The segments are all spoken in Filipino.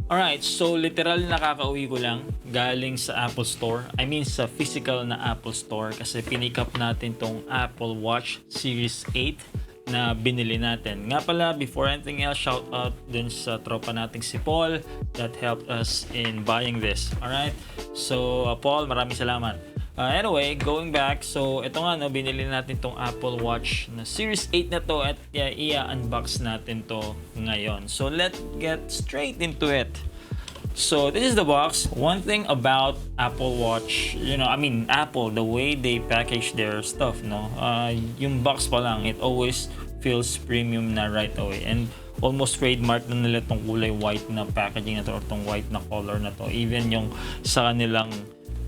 Alright, so literal nakakauwi ko lang galing sa Apple Store. I mean sa physical na Apple Store kasi pinick up natin tong Apple Watch Series 8 na binili natin. Nga pala, before anything else, shout out dun sa tropa nating si Paul that helped us in buying this. Alright, so Paul, maraming salamat. Anyway, going back, so ito nga no, binili natin tong Apple Watch na Series 8 na to at i-unbox natin to ngayon. So let's get straight into it. So this is the box. One thing about Apple Watch, Apple, the way they package their stuff, no? Yung box pa lang, it always feels premium na right away. And almost trademark na nila tong kulay white na packaging na to or tong white na color na to. Even yung sa kanilang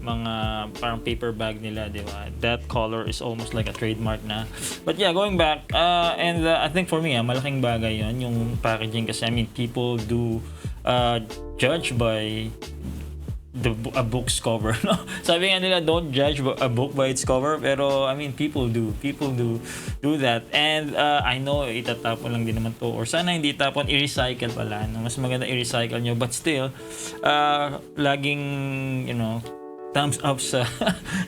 mga parang paper bag nila, di ba? That color is almost like a trademark na. But yeah, going back, I think for me, malaking bagay yon yung packaging kasi people do judge by a book's cover, no? Sabi nga nila, don't judge a book by its cover, pero people do that. And I know itatapon lang din naman to, or sana hindi tapon, i-recycle pala, no? Mas maganda i-recycle nyo, but still laging thumbs up sa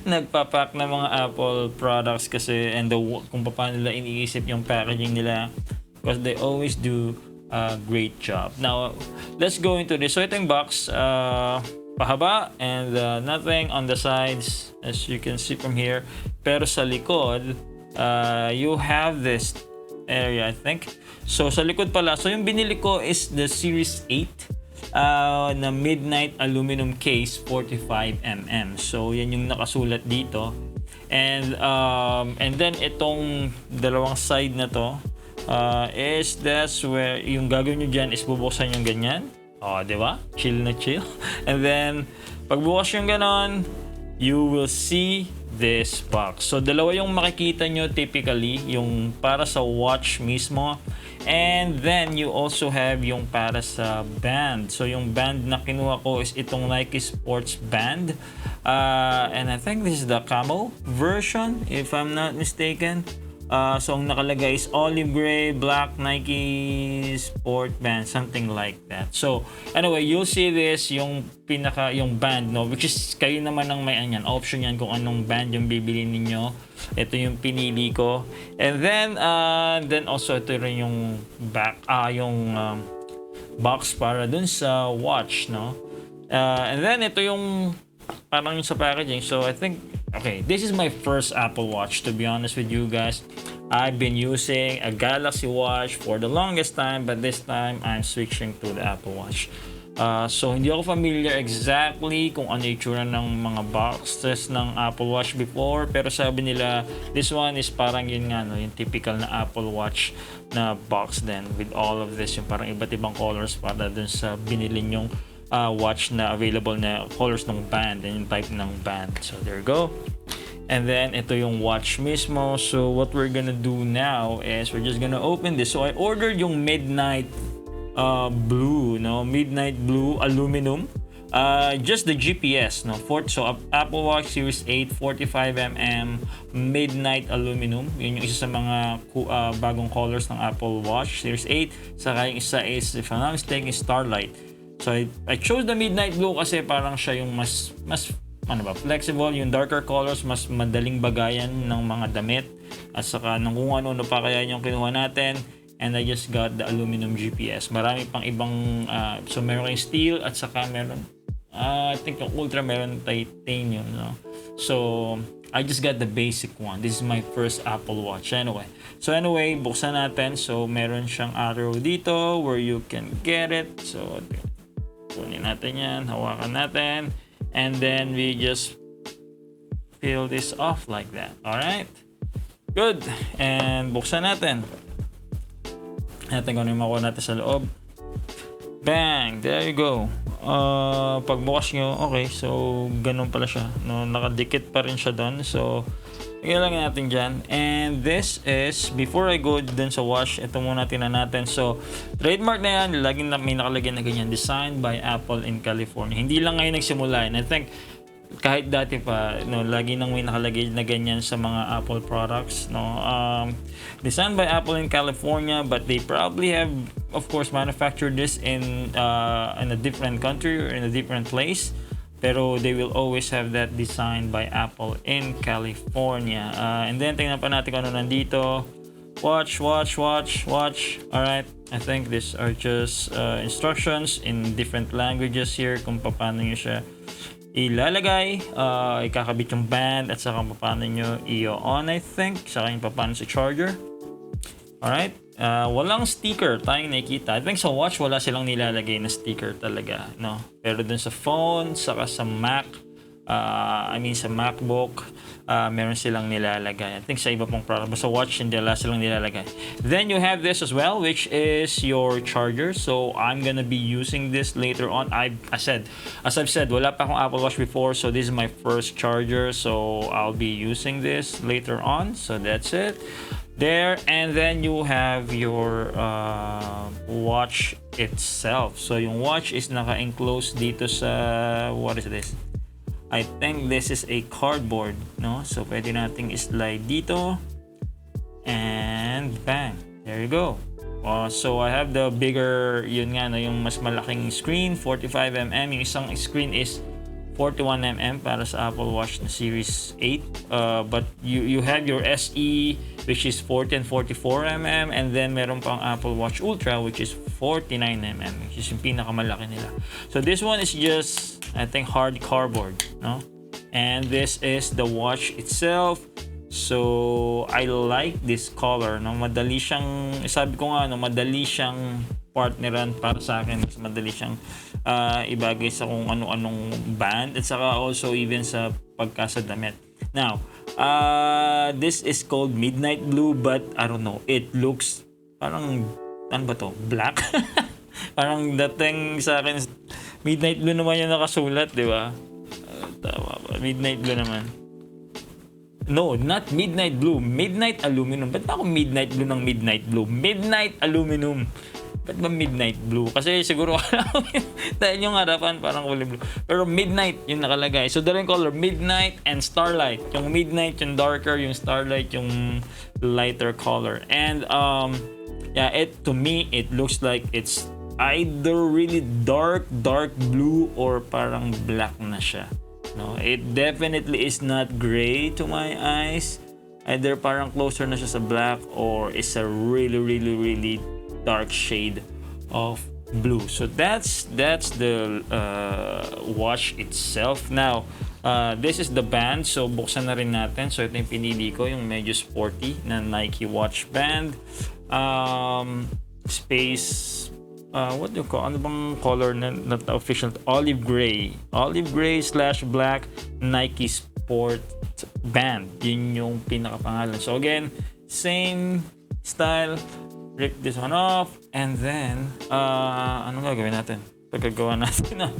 nagpapack na mga Apple products kasi, and kung paano nila iniisip yung packaging nila, because they always do a great job. Now, let's go into this. So ito yung box, pahaba, and nothing on the sides as you can see from here. Pero sa likod, you have this area, I think. So sa likod pala, so yung binili ko is the Series 8 na midnight aluminum case 45mm. So yan yung nakasulat dito. And then itong dalawang side na to is that's where yung gagawin nyo dyan is bubuksan yung ganyan. Di ba? Chill na chill. And then pagbukas yung ganon, you will see this box. So dalawa yung makikita nyo typically, yung para sa watch mismo, and then you also have yung para sa band. So yung band na kinuha ko is itong Nike Sports Band, and I think this is the camo version if I'm not mistaken. So ang nakalagay is olive gray, black Nike Sport Band, something like that. So anyway, you'll see this, yung band, no, which is kayo naman ang may option yan kung anong band yung bibili ninyo. Ito yung pinili ko. And then also ito rin yung box para dun sa watch, no. And then ito yung parang sa packaging. So I think, okay, this is my first Apple Watch, to be honest with you guys. I've been using a Galaxy Watch for the longest time, but this time I'm switching to the Apple Watch. So hindi ako familiar exactly kung ano yung itsura ng mga boxes ng Apple Watch before, pero sabi nila this one is parang yun nga, no, yung typical na Apple Watch na box din with all of this, yung parang iba't ibang colors para dun sa binili nyong watch na available na colors ng band and yung type ng band. So there you go. And then ito yung watch mismo. So what we're gonna do now is we're just gonna open this. So I ordered yung midnight blue, no, midnight blue aluminum, just the GPS, no, so Apple Watch Series 8 45mm midnight aluminum. Yun yung isa sa mga bagong colors ng Apple Watch Series 8. Saka yung isa is, if I'm not mistaken, Starlight. So I chose the midnight blue kasi parang siya yung mas flexible. Yung darker colors mas madaling bagayan ng mga damit at saka ng kung ano pa kaya yung kinuha natin. And I just got the aluminum GPS. Marami pang ibang so meron kayong steel at saka meron I think yung ultra meron titanium, no? So I just got the basic one. This is my first Apple Watch anyway. So anyway, buksan natin. So meron siyang arrow dito where you can get it. So kunin natin yan, hawakan natin, and then we just peel this off like that. Alright? Good. And buksan natin. Natin kung ano yung makuha natin sa loob. Bang! There you go. Pagbukas nyo, okay, so ganun pala siya. No, nakadikit pa rin siya doon. So ilagay natin dyan. And this is, before I go dun sa watch, ito muna tingnan natin. So, trademark na yan. Laging may nakalagay na ganyan. Designed by Apple in California. Hindi lang ngayon nagsimula. And I think kahit dati pa, no, lagi nang may nakalagay na ganyan sa mga Apple products, no. Designed by Apple in California, but they probably have, of course, manufactured this in a different country or in a different place. Pero they will always have that design by Apple in California. And then tingnan pa natin kung ano nandito. Watch. Alright, I think these are just instructions in different languages here kung paano nyo siya ilalagay, ikakabit yung band, at saka paano nyo i-on, I think, saka yung paano sa charger. Alright, walang sticker tayong nakikita. I think sa watch wala silang nilalagay na sticker talaga, no? Pero dun sa phone, saka sa Mac, sa MacBook, meron silang nilalagay. I think sa iba pong product, sa watch hindi wala silang nilalagay. Then you have this as well, which is your charger. So I'm gonna be using this later on. As I've said, wala pa akong Apple Watch before, so this is my first charger. So I'll be using this later on. So that's it. There, and then you have your watch itself. So yung watch is naka-enclose dito sa, what is this? I think this is a cardboard, no? So pwede nating slide dito, and bang, there you go. So I have the bigger, yun nga, no, yung mas malaking screen, 45mm. Yung isang screen is 41mm para sa Apple Watch na Series 8. But you have your SE, which is 40 and 44mm, and then meron pang Apple Watch Ultra, which is 49mm, which is yung pinakamalaki nila. So this one is just, I think, hard cardboard, no? And this is the watch itself. So I like this color, no? Madali siyang, sabi ko nga, no, madali siyang partneran para sa akin. Mas madali siyang ibagay sa kung ano-anong band, at saka also even sa pagkasadamit. Now, this is called Midnight Blue, but I don't know, it looks parang, ano ba to? Black? Parang dating sa akin, Midnight Blue naman yung nakasulat, di ba? Tama ba? Midnight Blue naman. No, not Midnight Blue. Midnight Aluminum. Ba't ba ako Midnight Blue ng Midnight Blue? Midnight Aluminum. Ba't ba Midnight Blue? Kasi siguro dahil yung harapan parang kulay blue. Pero Midnight yung nakalagay. So dalawang color, Midnight and Starlight. Yung Midnight yung darker, yung Starlight yung lighter color. And yeah, to me it looks like it's either really dark blue or parang black na siya. No, it definitely is not gray to my eyes. Either parang closer na siya sa black or it's a really dark shade of blue. So that's the watch itself. Now, this is the band. So buksan na rin natin. So ito yung pinili ko, yung medyo sporty na Nike watch band. Space, what do you call, ano bang color na not official? Olive gray / black Nike Sport band. Yun yung pinakapangalan. So again, same style. Rip this one off, and then anong gagawin natin? Pagkagawa natin na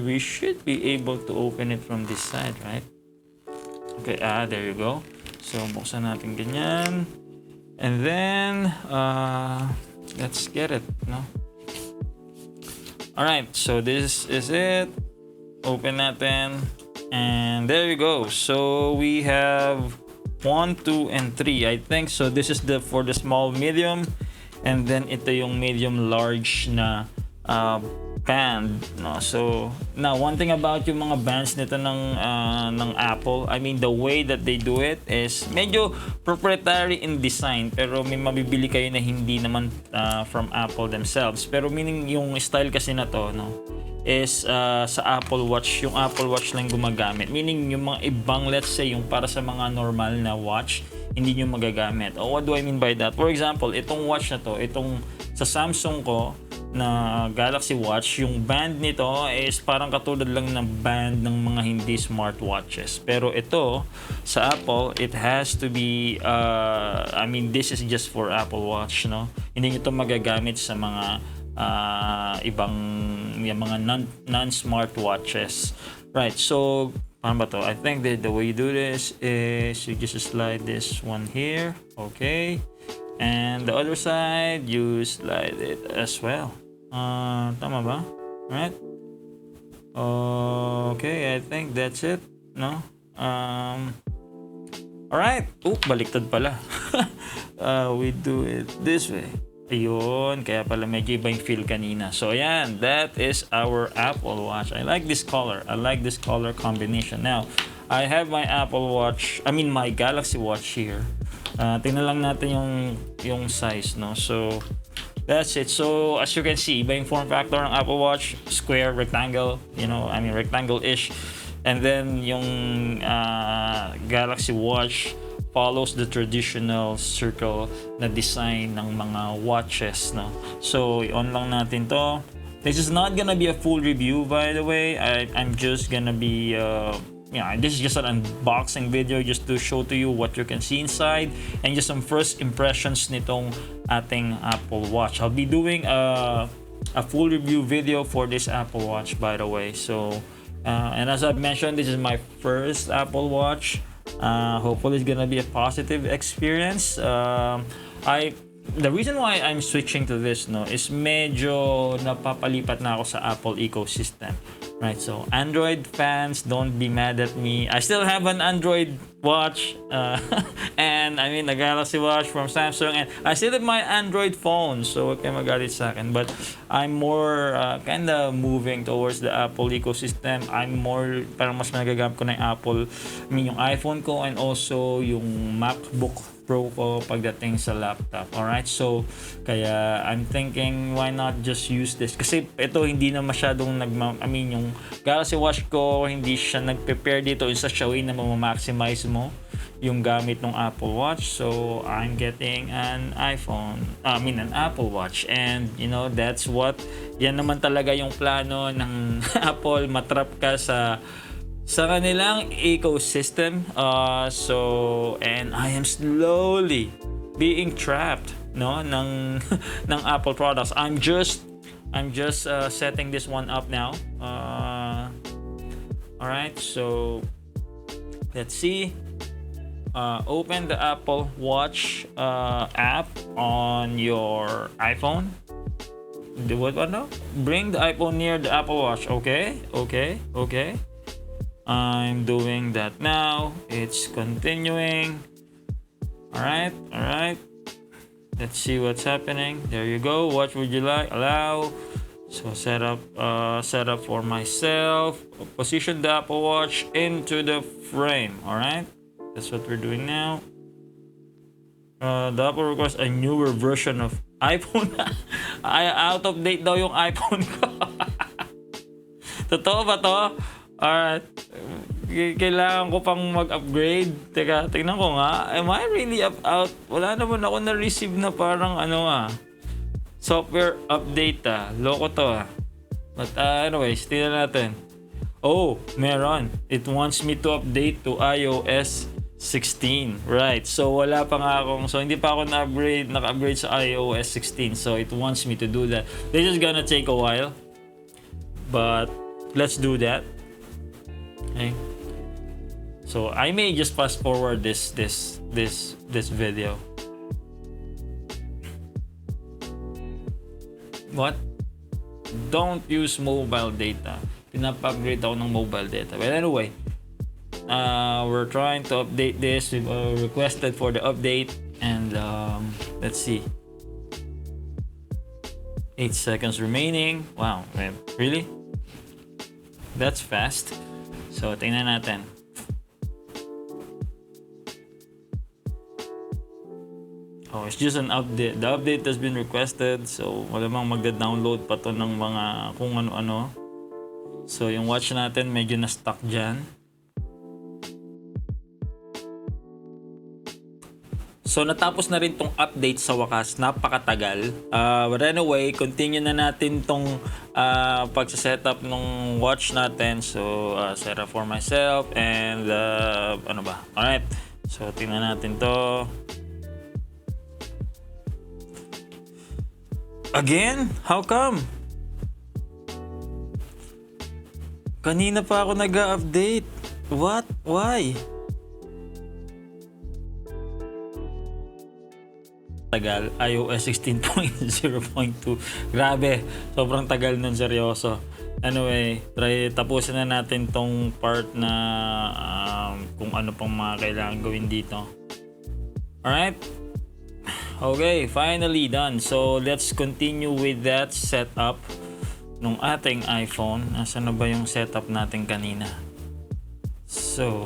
we should be able to open it from this side, right? Okay, there you go. So buksan natin ganyan, and then let's get it, no? Alright, so this is it. Open natin, and there you go. So we have 1, 2, and 3, I think. So this is for the small, medium, and then ito yung medium large na band, no? So now, one thing about yung mga bands nito ng Apple, I mean the way that they do it is medyo proprietary in design, pero may mabibili kayo na hindi naman from Apple themselves. Pero meaning yung style kasi na to, no, is sa Apple Watch, yung Apple Watch lang gumagamit. Meaning yung mga ibang, let's say, yung para sa mga normal na watch, hindi nyo magagamit. What do I mean by that? For example, itong watch na to, itong sa Samsung ko na Galaxy Watch, yung band nito is parang katulad lang ng band ng mga hindi smartwatches. Pero ito, sa Apple, it has to be, I mean, this is just for Apple Watch, no? Hindi nyo ito magagamit sa mga ibang yung mga non-smart watches, right? So paano ba to? I think that the way you do this is you just slide this one here, okay, and the other side you slide it as well. Tama ba? Right? Okay, I think that's it, no? Alright. Oh, baliktad pala. We do it this way. Ayun, kaya pala medyo iba yung feel kanina. So, ayan, that is our Apple Watch. I like this color. I like this color combination. Now, I have my my Galaxy Watch here. Tingnan lang natin yung size, no? So, that's it. So, as you can see, iba yung form factor ng Apple Watch. Square, rectangle, rectangle-ish. And then, yung Galaxy Watch follows the traditional circle na design ng mga watches, no? So, i-on lang natin to. This is not gonna be a full review, by the way. I'm just gonna be this is just an unboxing video just to show to you what you can see inside and just some first impressions nitong ating Apple Watch. I'll be doing a full review video for this Apple Watch, by the way. So, and as I've mentioned, this is my first Apple Watch. Hopefully, it's gonna be a positive experience. The reason why I'm switching to this, no, is medyo napapalipat na ako sa Apple ecosystem. Right, so Android fans, don't be mad at me. I still have an Android watch, and I mean a Galaxy Watch from Samsung, and I still have my Android phone, so huwag kayo magalit sa akin. But I'm more kind of moving towards the Apple ecosystem. I'm more, parang mas nagagamit ko na yung Apple, yung iPhone ko, and also yung MacBook Pro ko pagdating sa laptop. Alright, so kaya I'm thinking why not just use this, kasi ito hindi na masyadong yung Galaxy Watch ko hindi siya nag-prepare dito in such a way na ma-maximize mo yung gamit ng Apple Watch. So I'm getting an Apple Watch, and that's what, yan naman talaga yung plano ng Apple, matrap ka sa kanilang ecosystem. And I am slowly being trapped, no, ng Apple products. I'm just setting this one up now. All right, so let's see. Open the Apple Watch app on your iPhone. Bring the iPhone near the Apple Watch. Okay. I'm doing that now. It's continuing. Alright. Let's see what's happening. There you go. What would you like? Allow. So set up for myself. Position the Apple Watch into the frame. Alright. That's what we're doing now. The Apple requires a newer version of iPhone. Out of date daw yung iPhone ko. Totoo ba to? Alright. Kailangan ko pang mag-upgrade. Teka, tingnan ko nga. Am I really out? Wala naman ako na-receive na parang software update Loko to But anyways, tingnan natin. Oh, meron. It wants me to update to iOS 16. Right. So wala pa nga akong, so hindi pa ako naka-upgrade sa iOS 16. So it wants me to do that. This is gonna take a while. But let's do that. Okay. So I may just fast forward this video. What? Don't use mobile data. Pinapa-upgrade ako ng mobile data. But anyway, we're trying to update this. We've requested for the update, and let's see. 8 seconds remaining. Wow, man, really? That's fast. So, tingnan natin. Oh, it's just an update. The update has been requested. So, malamang magda-download pa to ng mga kung ano-ano. So, yung watch natin medyo na-stuck dyan. So, natapos na rin tong update sa wakas. Napakatagal. But anyway, continue na natin tong pagsa-setup ng watch natin. So, set up for myself and Alright. So, tingnan natin to. Again? How come? Kanina pa ako nag-update. What? Why? Tagal, iOS 16.0.2. Grabe, sobrang tagal nun, seryoso. Anyway, tapusin na natin tong part na kung ano pang mga kailangan gawin dito. Alright? Okay, finally done. So, let's continue with that setup nung ating iPhone. Nasaan na ba yung setup natin kanina? So,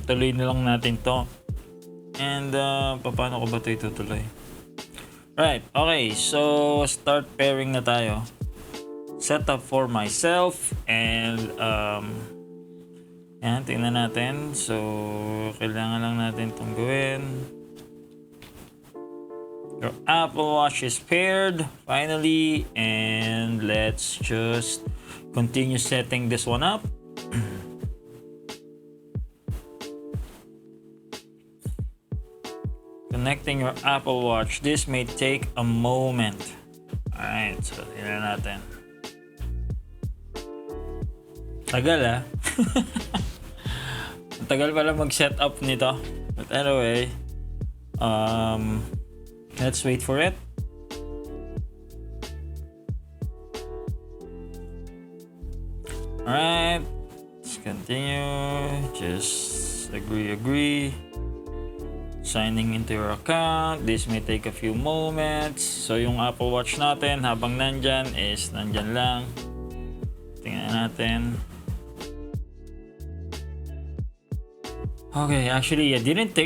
tuloy na lang natin to. And, paano ko ba ito itutuloy? Right, okay. So, start pairing na tayo. Setup for myself. And, yan, tingnan natin. So, kailangan lang natin itong gawin. Your Apple Watch is paired, finally. And, let's just continue setting this one up. Connecting your Apple Watch. This may take a moment. Alright, so tingnan natin. Tagal Tagal pala mag-set up nito. But anyway, let's wait for it. Alright, let's continue. Just agree. Signing into your account. This may take a few moments. So yung Apple Watch natin habang nandyan is nandyan lang. Tingnan natin. Okay, actually I didn't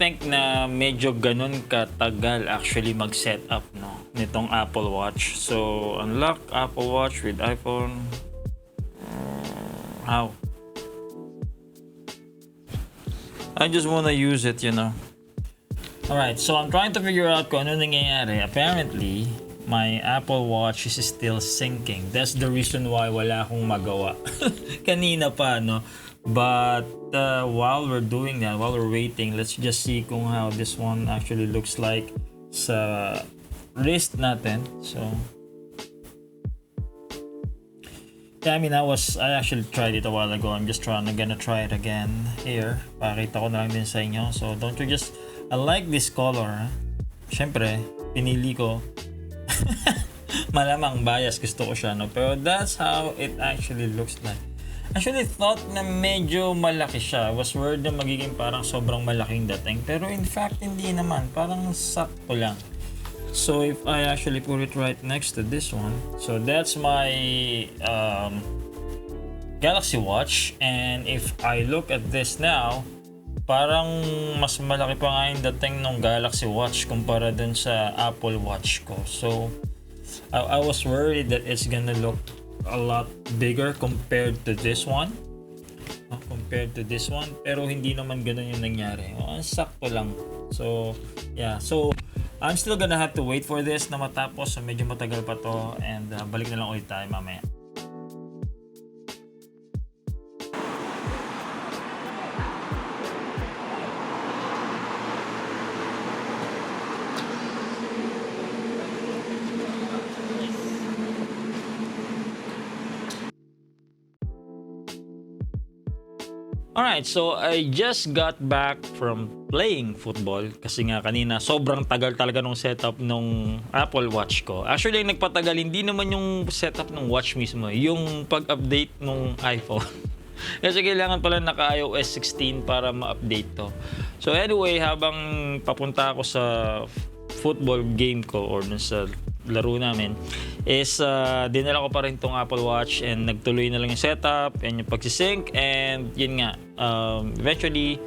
think na medyo ganun katagal actually mag-set up nitong Apple Watch. So unlock Apple Watch with iPhone. How? I just wanna use it, Alright, so I'm trying to figure out kung ano nangyayari. Apparently, my Apple Watch is still syncing. That's the reason why wala akong magawa. Kanina pa, But while we're doing that, while we're waiting, let's just see kung how this one actually looks like sa wrist natin. So, yeah, I actually tried it a while ago. I'm just gonna try it again here. Pakita ko na lang din sa inyo. So, don't you just... I like this color. Siyempre, pinili ko. Malamang bias, gusto ko siya, Pero that's how it actually looks like. Actually, thought na medyo malaki siya. I was worried na magiging parang sobrang malaking dating. Pero in fact, hindi naman. Parang sakto lang. So, if I actually put it right next to this one. So, that's my Galaxy Watch. And if I look at this now, parang mas malaki pa nga yung dating ng Galaxy Watch kumpara dun sa Apple Watch ko. So, I was worried that it's gonna look a lot bigger compared to this one. Pero hindi naman ganun yung nangyari. Sakto lang. So, yeah. So, I'm still gonna have to wait for this na matapos. So, medyo matagal pa to. And balik na lang ulit tayo mamaya. Alright, so I just got back from playing football kasi nga kanina sobrang tagal talaga nung setup nung Apple Watch ko. Actually, nagpatagal hindi naman yung setup ng watch mismo, yung pag-update nung iPhone. Kasi kailangan pala naka iOS 16 para ma-update to. So anyway, habang papunta ako sa football game ko or sa laro namin is dinala ko pa rin tong Apple Watch and nagtuloy na lang yung setup and yung pagsisync and yun nga eventually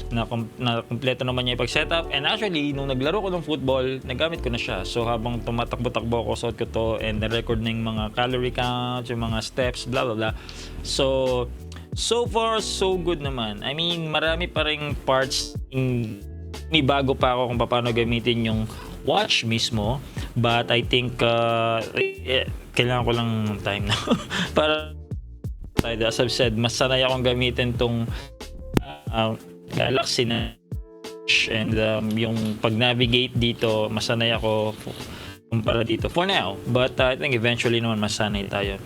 na kumpleto naman niya yung pag-setup and actually nung naglaro ko ng football nagamit ko na siya. So habang tumatakbo-takbo ako suot ko to and na-record na yung mga calorie count, yung mga steps, blah blah blah. So far so good naman. I mean marami pa ring parts may bago pa ako kung paano gamitin yung watch mismo, but I think kailangan ko lang time na para as I've said, mas sanay akong gamitin tong Galaxy na and yung pag-navigate dito masanay ako kumpara dito for now, but I think eventually naman masanay tayo.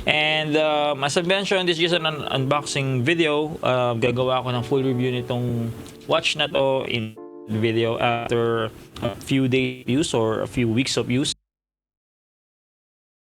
And as I mentioned, this is just an unboxing video. Gagawa ako ng full review nitong watch na to in video after a few days use or a few weeks of use.